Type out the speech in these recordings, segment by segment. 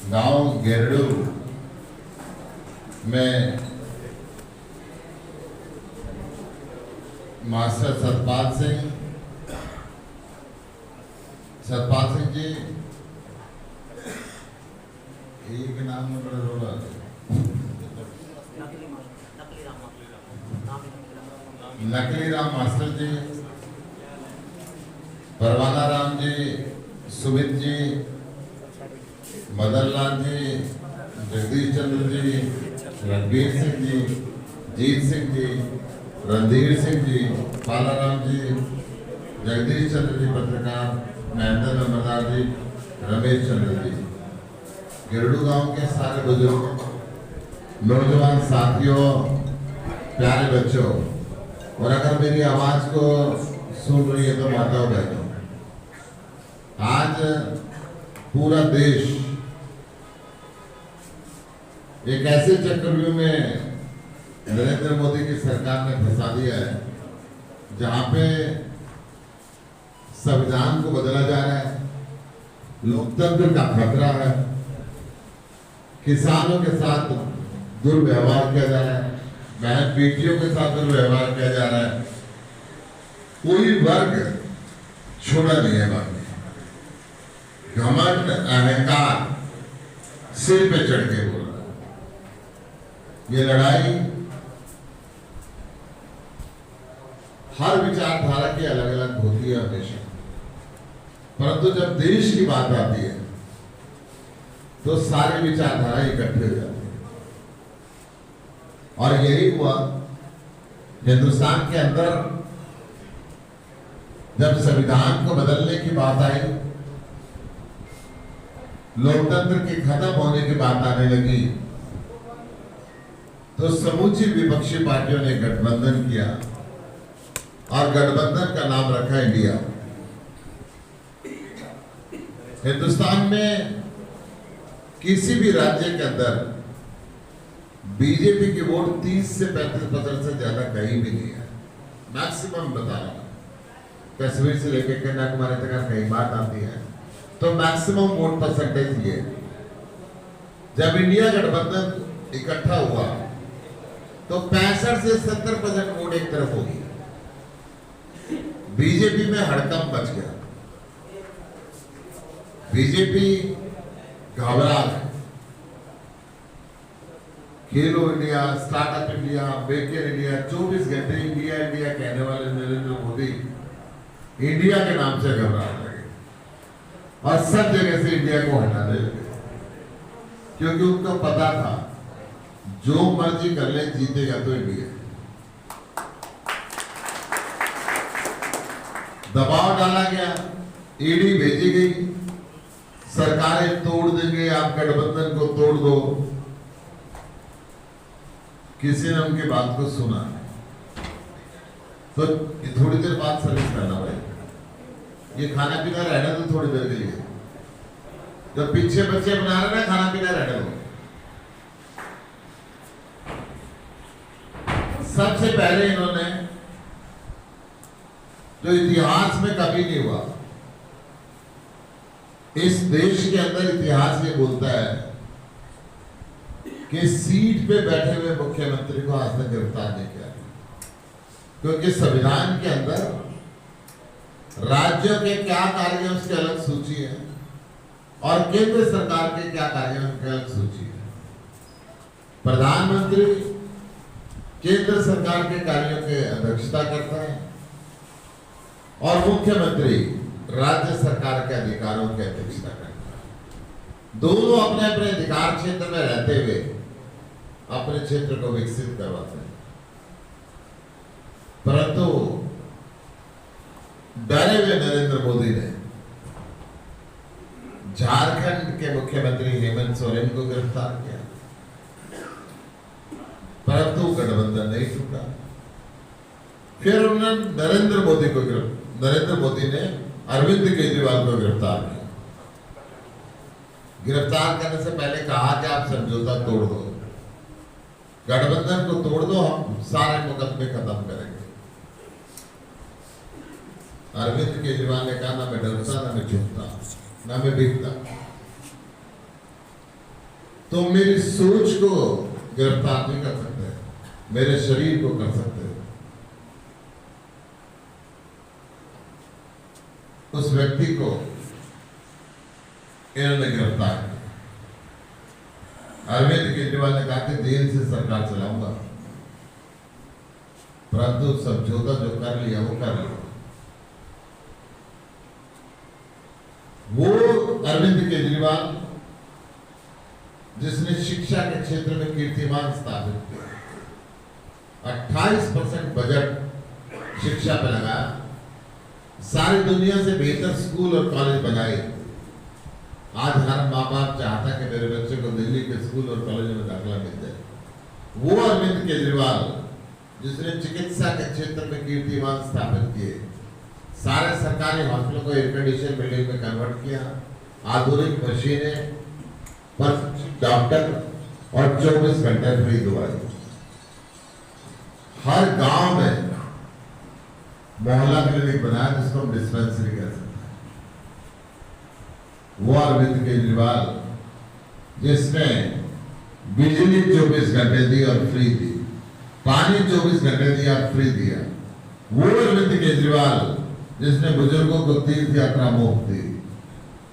गांव गेरडू में मास्टर सतपाल सिंह जी एक नाम में बड़ा रोल आता है। नकली राम मास्टर जी, परवाना राम जी, सुमित जी, मदन लाल जी, जगदीश चंद्र जी, रणबीर सिंह जी, जीत सिंह जी, रणधीर सिंह जी, पालाराम जी, जगदीश चंद्र जी पत्रकार, महेंद्र नंबरदार जी, रमेश चंद्र जी, गिरडू गांव के सारे बुजुर्ग, नौजवान साथियों, प्यारे बच्चों, और अगर मेरी आवाज को सुन रही है तो माताओं बहनों, आज पूरा देश एक ऐसे चक्रव्यूह में नरेंद्र मोदी की सरकार ने फंसा दिया है जहां पे संविधान को बदला जा रहा है, लोकतंत्र का खतरा है, किसानों के साथ दुर्व्यवहार किया जा रहा है, बहन बेटियों के साथ दुर्व्यवहार किया जा रहा है, कोई वर्ग छोड़ा नहीं है। बाकी घमंड अहंकार सिर पे चढ़ के बोल रहा है। ये लड़ाई हर विचारधारा की अलग अलग होती है हमेशा, परंतु जब देश की बात आती है तो सारी विचारधारा इकट्ठे हो जाती है। और यही हुआ हिंदुस्तान के अंदर जब संविधान को बदलने की बात आई, लोकतंत्र के खत्म होने की बात आने लगी, तो समूची विपक्षी पार्टियों ने गठबंधन किया और गठबंधन का नाम रखा इंडिया। हिंदुस्तान में किसी भी राज्य के अंदर बीजेपी की वोट 30 से 35% से ज्यादा कहीं भी नहीं है, मैक्सिमम बता रहा हूं। कश्मीर से लेकर कन्याकुमारी तक कहीं बात आती है तो मैक्सिमम वोट परसेंटेज ये। जब इंडिया गठबंधन इकट्ठा हुआ तो 65 से 70% वोट एक तरफ होगी, बीजेपी में हड़कंप मच गया। बीजेपी घबरा गई। खेलो India, startup India, make in India, 24 घंटे इंडिया इंडिया कहने वाले नरेंद्र मोदी इंडिया के नाम से घबराने लगे और सब जगह से इंडिया को हटाने लगे, क्योंकि उनको पता था जो मर्जी कर ले जीतेगा तो इंडिया। दबाव डाला गया, ईडी भेजी गई, सरकारें तोड़ देंगे, आप गठबंधन को तोड़ दो। किसी ने उनकी बात को सुना तो थोड़ी देर बाद सर्विस करना पड़ेगा, ये खाना पीना रहना तो थोड़ी देर के लिए, जब पीछे बच्चे बना रहे ना खाना पीना रहने दो। सबसे पहले इन्होंने जो इतिहास में कभी नहीं हुआ, इस देश के अंदर इतिहास ये बोलता है कि सीट पे बैठे हुए मुख्यमंत्री को आज तक गिरफ्तार नहीं किया, क्योंकि संविधान के अंदर राज्यों के क्या कार्य हैं उसकी अलग सूची है और केंद्र सरकार के क्या कार्य हैं उसकी अलग सूची है। प्रधानमंत्री केंद्र सरकार के कार्यों की अध्यक्षता करता है और मुख्यमंत्री राज्य सरकार के अधिकारों की अध्यक्षता करता है। दोनों अपने अपने अधिकार क्षेत्र में रहते हुए अपने क्षेत्र को विकसित करवाते हैं, परंतु डरे हुए नरेंद्र मोदी ने झारखंड के मुख्यमंत्री हेमंत सोरेन को गिरफ्तार किया, परंतु गठबंधन नहीं टूटा। फिर उन्होंने नरेंद्र मोदी ने अरविंद केजरीवाल को गिरफ्तार किया। गिरफ्तार करने से पहले कहा कि आप समझौता तोड़ दो, गठबंधन को तोड़ दो, हम सारे मुकदमे खत्म करेंगे। अरविंद केजरीवाल ने कहा ना मैं डरता, ना मैं झुकता, ना मैं बिकता। तुम मेरी सोच को गिरफ्तार नहीं कर सकते, मेरे शरीर को कर सकते हो। उस व्यक्ति को इन्होंने गिरफ्तार किया। अरविंद केजरीवाल ने कहा कि देर से सरकार चलाऊंगा, परंतु समझौता जो कर लिया वो कर लिया। वो अरविंद केजरीवाल जिसने शिक्षा के क्षेत्र में कीर्तिमान स्थापित किया, 28% बजट शिक्षा पे लगाया, सारी दुनिया से बेहतर स्कूल और कॉलेज बनाए। आज हर माँ बाप चाहता कि मेरे बच्चे को दिल्ली के स्कूल और कॉलेज में दाखिला मिल जाए। वो अरविंद केजरीवाल जिसने चिकित्सा के क्षेत्र में कीर्तिमान स्थापित किए, सारे सरकारी हॉस्पिटलों को एयर कंडीशन बिल्डिंग में कन्वर्ट किया, आधुनिक मशीनें, डॉक्टर और 24 घंटे फ्री दवाई। हर गांव में मोहल्ला क्लिनिक बनाया जिसको हम डिस्पेंसरी कह सकते हैं। वो अरविंद केजरीवाल जिसने बिजली 24 घंटे दी और फ्री दी, पानी 24 घंटे दिया फ्री दिया। वो अरविंद केजरीवाल जिसने बुजुर्गों को तीर्थ यात्रा मुफ्त दी,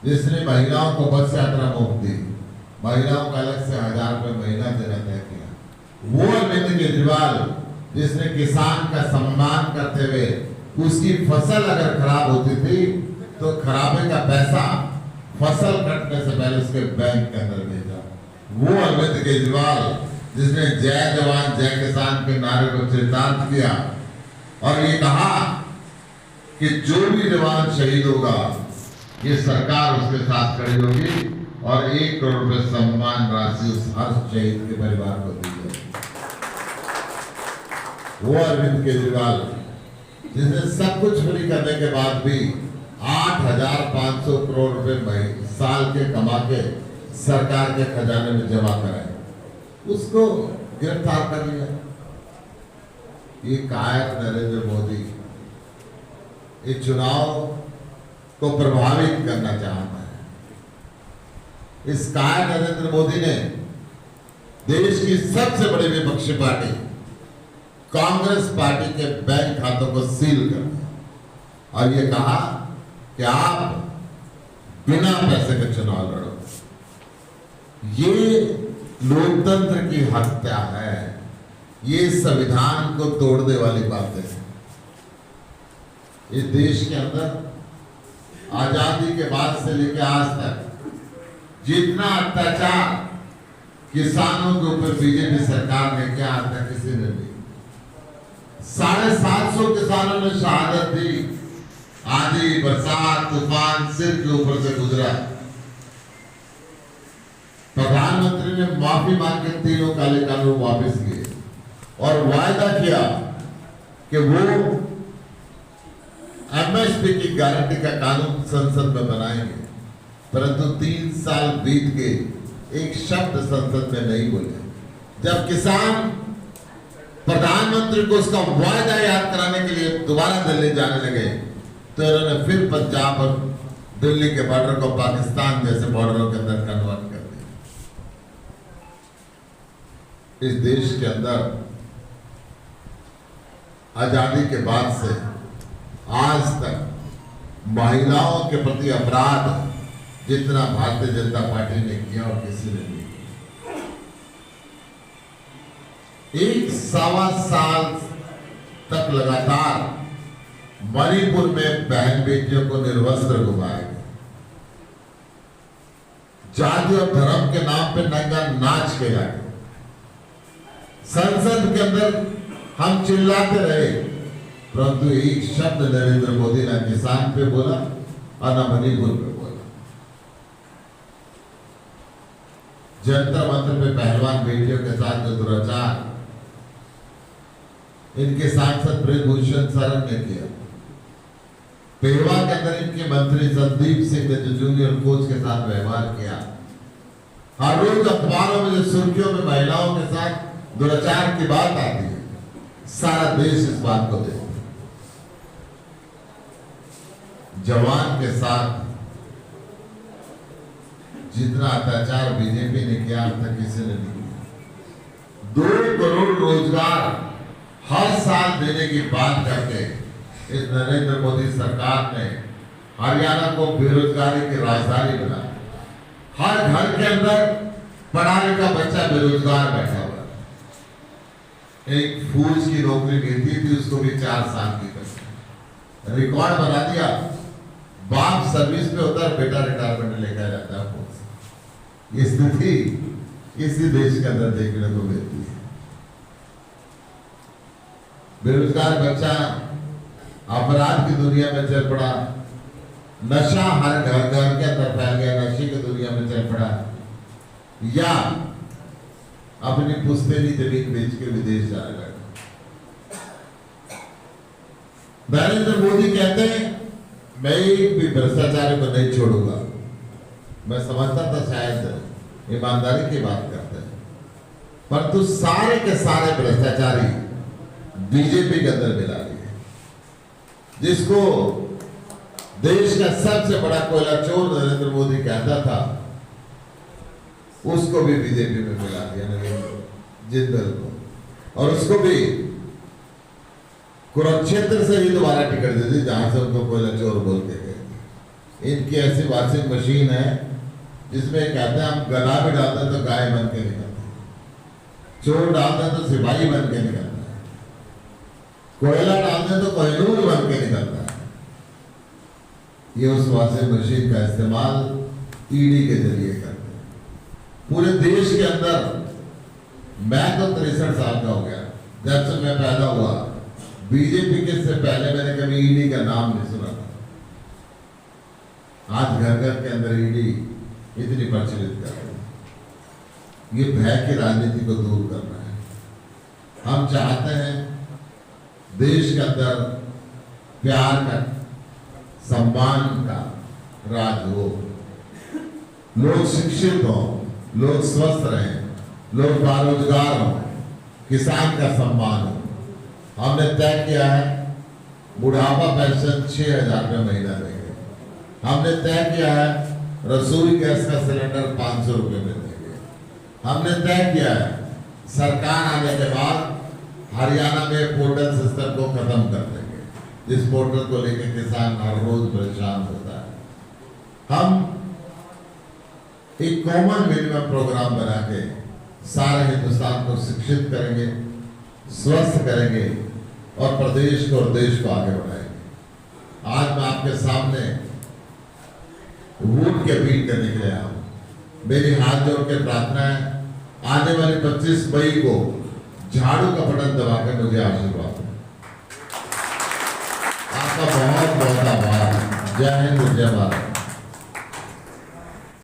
जिसने महिलाओं को बस यात्रा मुफ्त दी, महिलाओं को अलग से 1000 रुपये महीना देना तय किया। वो अरविंद केजरीवाल जिसने किसान का सम्मान करते हुए उसकी फसल अगर खराब होती थी तो खराबे का पैसा फसल कटने से पहले उसके बैंक के अंदर भेजा। वो अरविंद केजरीवाल जिसने जय जवान जय किसान के नारे को चरितार्थ किया और ये कहा कि जो भी जवान शहीद होगा ये सरकार उसके साथ खड़ी होगी और 1 करोड़ रुपए सम्मान राशि उस हर शहीद के परिवार को दी जाएगी। वो अरविंद केजरीवाल जिसने सब कुछ फ्री करने के बाद भी 8,500 करोड़ रुपए साल के कमा के सरकार के खजाने में जमा कराए, उसको गिरफ्तार कर लिया। ये कायर नरेंद्र मोदी इस चुनाव को प्रभावित करना चाहता है। इस कायर नरेंद्र मोदी ने देश की सबसे बड़ी विपक्षी पार्टी कांग्रेस पार्टी के बैंक खातों को सील कर दिया और ये कहा कि आप बिना पैसे के चुनाव लड़ो। ये लोकतंत्र की हत्या है, ये संविधान को तोड़ने वाली बातें हैं। इस देश के अंदर आजादी के बाद से लेकर आज तक जितना अत्याचार किसानों के ऊपर बीजेपी सरकार ने किया आज तक किसी ने नहीं। 750 किसानों ने शहादत दी, आंधी बरसात तूफान सिर के ऊपर से गुजरा। प्रधानमंत्री ने माफी मांग के 3 काले कानून वापस किए और वायदा किया कि वो एमएसपी की गारंटी का कानून संसद में बनाएंगे, परंतु 3 साल बीत गए, एक शब्द संसद में नहीं बोले। जब किसान प्रधानमंत्री को उसका वायदा याद कराने के लिए दोबारा दिल्ली जाने लगे तो इन्होंने फिर पंजाब और दिल्ली के बॉर्डर को पाकिस्तान जैसे बॉर्डरों के अंदर कन्वर्ट कर दिया। इस देश के अंदर आजादी के बाद से आज तक महिलाओं के प्रति अपराध जितना भारतीय जनता पार्टी ने किया और किसी ने नहीं। 1.25 साल तक लगातार मणिपुर में बहन बेटियों को निर्वस्त्र घुमाया गया, जाति और धर्म के नाम पे नंगा नाच किया गया। संसद के अंदर हम चिल्लाते रहे, परंतु एक शब्द नरेंद्र मोदी ना किसान पे बोला और ना मणिपुर पे बोला। जंतर मंत्र पे पहलवान बेटियों के साथ जो दुराचार इनके सांसद ब्रजभूषण शरण ने किया, पेड़वा के अंदर इनके मंत्री संदीप सिंह ने जो जूनियर कोच के साथ व्यवहार किया, हर रोज अखबारों में जो सुर्खियों में महिलाओं के साथ दुराचार की बात आती है, सारा देश इस बात को देखता है। जवान के साथ जितना अत्याचार बीजेपी ने किया अब तक किसी ने नहीं किया। 2 करोड़ रोजगार हर साल देने की बात करके इस नरेंद्र मोदी सरकार ने हरियाणा को बेरोजगारी की राजधानी बनाया। हर घर के अंदर पढ़ा लिखा बच्चा बेरोजगार बैठा हुआ है। एक फूल्स की नौकरी मिलती थी, उसको भी 4 साल की कर रिकॉर्ड बना दिया। बाप सर्विस पे होता है, बेटा रिटायरमेंट लेकर जाता है फूल्स। ये स्थिति किसी देश के अंदर देखने को मिलती है। बेरोजगार बच्चा अपराध की दुनिया में चल पड़ा, नशा हर घर के अंदर फैल गया, नशे की दुनिया में चल पड़ा, या अपनी पुश्तैनी जमीन बेच के विदेश जाने लगा। नरेंद्र मोदी कहते हैं मैं एक भी भ्रष्टाचारी को नहीं छोड़ूंगा। मैं समझता था शायद ईमानदारी की बात करते हैं, परंतु सारे के सारे भ्रष्टाचारी बीजेपी के अंदर मिला लिए। जिसको देश का सबसे बड़ा कोयला चोर नरेंद्र मोदी कहता था, उसको भी बीजेपी में मिला दिया नरेंद्र जिंदल को, और उसको भी कुरुक्षेत्र से ही दोबारा टिकट दे दी, जहां से उनको कोयला चोर बोल के गए। इनकी ऐसी वाशिंग मशीन है जिसमें कहते हैं हम गला भी डालते हैं तो गाय बन के निकलते हैं, चोर डालते हैं तो सिपाही बन के निकलता है, कोयला डालते हैं तो कोहिनूर बन के निकलता है। ये उस वाशिंग मशीन का इस्तेमाल ईडी के जरिए करते हैं। पूरे देश के अंदर मैं तो 63 साल का हो गया, जब से मैं पैदा हुआ बीजेपी के से पहले मैंने कभी ईडी का नाम नहीं सुना था। आज घर घर के अंदर ईडी इतनी प्रचलित कर रही है। ये भय की राजनीति को दूर करना है। हम चाहते हैं देश के अंदर प्यार का, सम्मान का राज हो, लोग शिक्षित हो, लोग स्वस्थ रहें, लोग बेरोजगार हो, किसान का सम्मान हो। हमने तय किया है बुढ़ापा पेंशन 6,000 रुपये महीना देंगे। हमने तय किया है रसोई गैस का सिलेंडर 500 रुपये में देंगे। हमने तय किया है सरकार आने के बाद हरियाणा में पोर्टल सिस्टम को खत्म कर देंगे, जिस पोर्टल को लेकर किसान हर रोज परेशान होता है। हम एक कॉमन मिनिमम प्रोग्राम बना के सारे हिंदुस्तान को शिक्षित करेंगे, स्वस्थ करेंगे और प्रदेश को और देश को आगे बढ़ाएंगे। आज मैं आपके सामने वोट की अपील करने के लिए आया हूं। मेरी हाथ जोड़ के प्रार्थना है, आने वाली 25 मई को झाड़ू का बटन दबाकर मुझे आशीर्वाद दें। आपका बहुत बहुत आभार। जय हिंद, जय भारत।